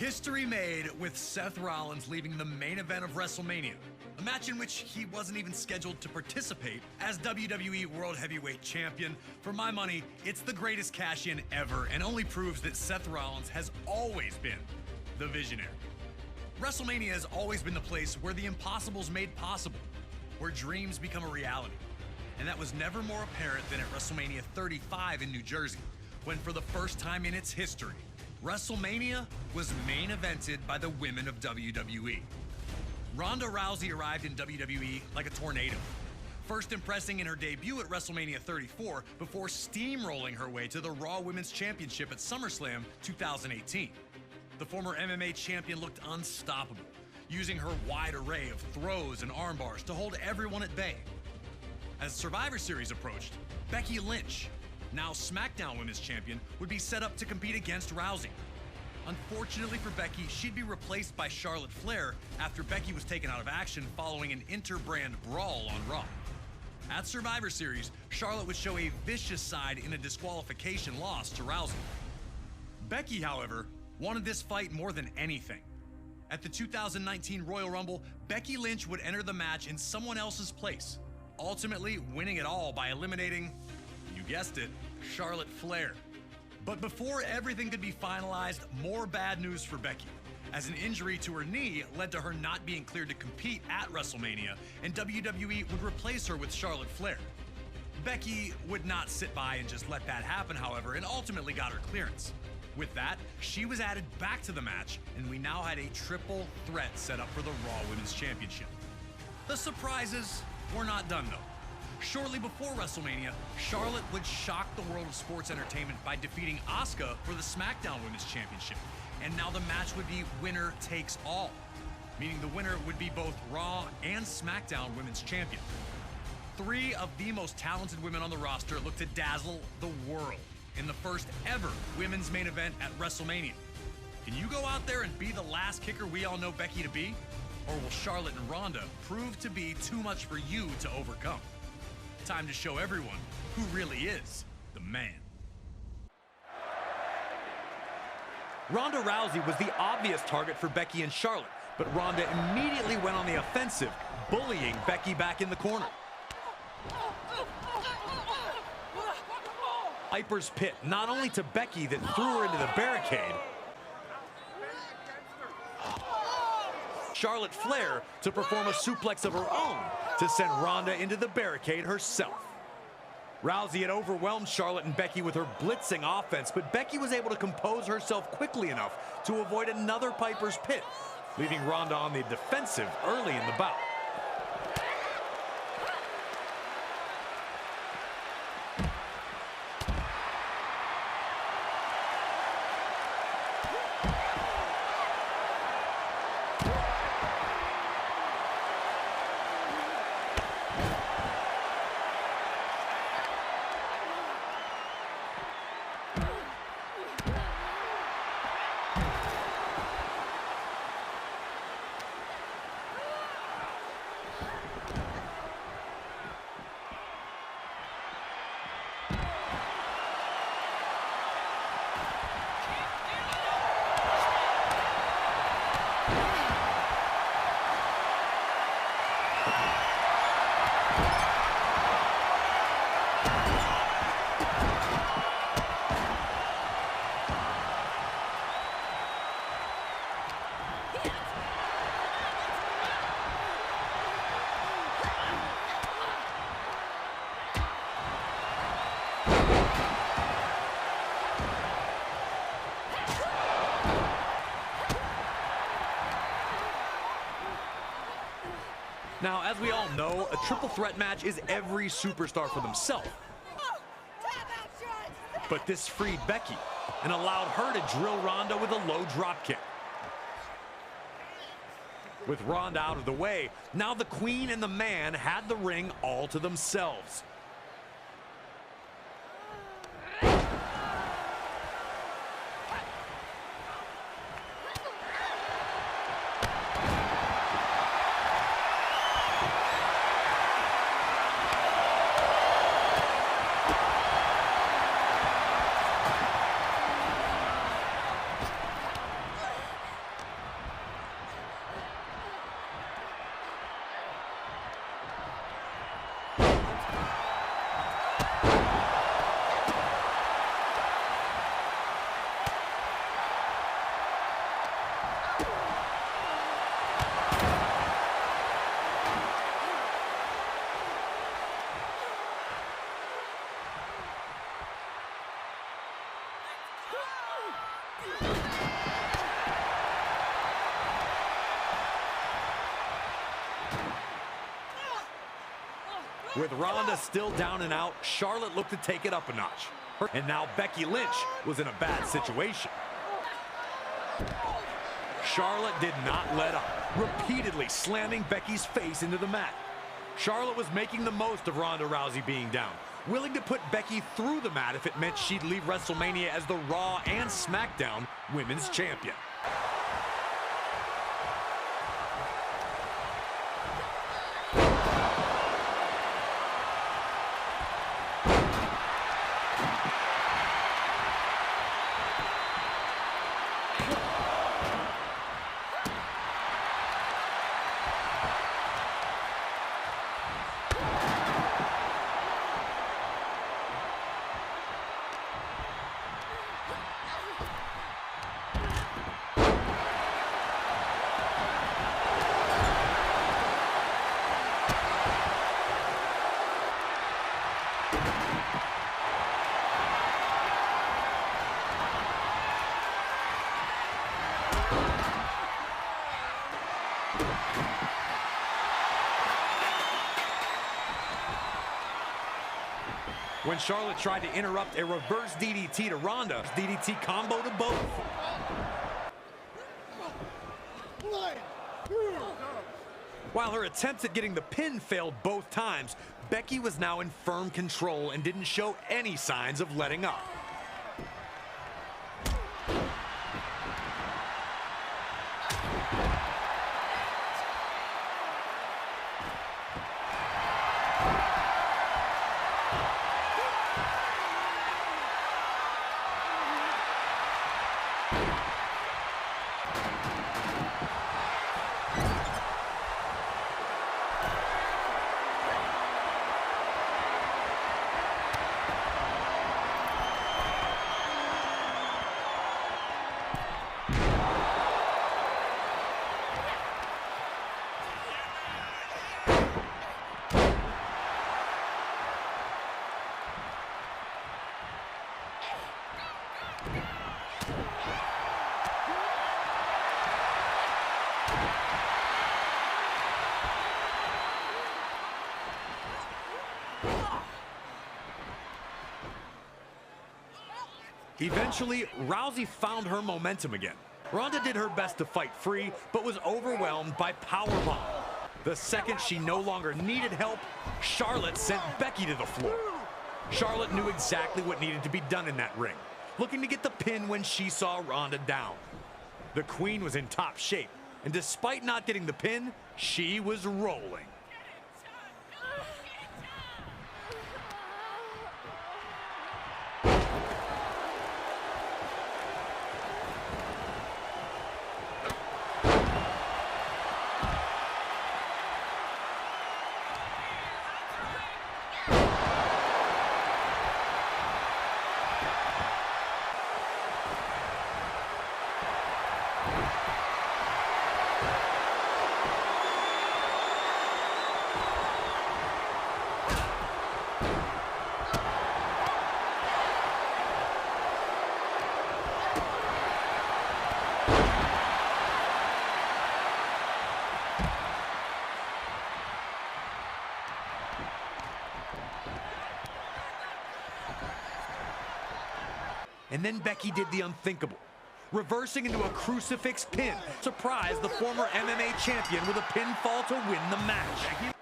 History made with Seth Rollins leaving the main event of WrestleMania, a match in which he wasn't even scheduled to participate as WWE World Heavyweight Champion. For my money, it's the greatest cash-in ever and only proves that Seth Rollins has always been the visionary. WrestleMania has always been the place where the impossible's made possible, where dreams become a reality. And that was never more apparent than at WrestleMania 35 in New Jersey, when for the first time in its history, WrestleMania was main evented by the women of WWE. Ronda Rousey arrived in WWE like a tornado, first impressing in her debut at WrestleMania 34 before steamrolling her way to the Raw Women's Championship at SummerSlam 2018. The former MMA champion looked unstoppable, using her wide array of throws and arm bars to hold everyone at bay. As Survivor Series approached, Becky Lynch, now SmackDown Women's Champion, would be set up to compete against Rousey. Unfortunately for Becky, she'd be replaced by Charlotte Flair after Becky was taken out of action following an inter-brand brawl on Raw. At Survivor Series, Charlotte would show a vicious side in a disqualification loss to Rousey. Becky, however, wanted this fight more than anything. At the 2019 Royal Rumble, Becky Lynch would enter the match in someone else's place, ultimately winning it all by eliminating, you guessed it, Charlotte Flair. But before everything could be finalized, more bad news for Becky, as an injury to her knee led to her not being cleared to compete at WrestleMania, and WWE would replace her with Charlotte Flair. Becky would not sit by and just let that happen, however, and ultimately got her clearance. With that, she was added back to the match, and we now had a triple threat set up for the Raw Women's Championship. The surprises were not done, though. Shortly before WrestleMania, Charlotte would shock the world of sports entertainment by defeating Asuka for the SmackDown Women's Championship. And now the match would be winner takes all, meaning the winner would be both Raw and SmackDown Women's Champion. Three of the most talented women on the roster look to dazzle the world in the first ever women's main event at WrestleMania. Can you go out there and be the last kicker we all know Becky to be? Or will Charlotte and Ronda prove to be too much for you to overcome? Time to show everyone who really is the man. Ronda Rousey was the obvious target for Becky and Charlotte, but Ronda immediately went on the offensive, bullying Becky back in the corner. Piper's Pit, not only to Becky that threw her into the barricade, Charlotte Flair to perform a suplex of her own to send Ronda into the barricade herself. Rousey had overwhelmed Charlotte and Becky with her blitzing offense, but Becky was able to compose herself quickly enough to avoid another Piper's Pit, leaving Ronda on the defensive early in the bout. Now, as we all know, a triple threat match is every superstar for themselves. But this freed Becky and allowed her to drill Ronda with a low drop kick. With Ronda out of the way, now the Queen and the Man had the ring all to themselves. With Ronda still down and out, Charlotte looked to take it up a notch. And now Becky Lynch was in a bad situation. Charlotte did not let up, repeatedly slamming Becky's face into the mat. Charlotte was making the most of Ronda Rousey being down, willing to put Becky through the mat if it meant she'd leave WrestleMania as the Raw and SmackDown Women's Champion. When Charlotte tried to interrupt a reverse DDT to Ronda, DDT combo to both. While her attempts at getting the pin failed both times, Becky was now in firm control and didn't show any signs of letting up. Eventually, Rousey found her momentum again. Ronda did her best to fight free, but was overwhelmed by powerbomb. The second she no longer needed help, Charlotte sent Becky to the floor. Charlotte knew exactly what needed to be done in that ring, looking to get the pin when she saw Ronda down. The Queen was in top shape, and despite not getting the pin, she was rolling. And then Becky did the unthinkable, reversing into a crucifix pin, surprised the former MMA champion with a pinfall to win the match. Becky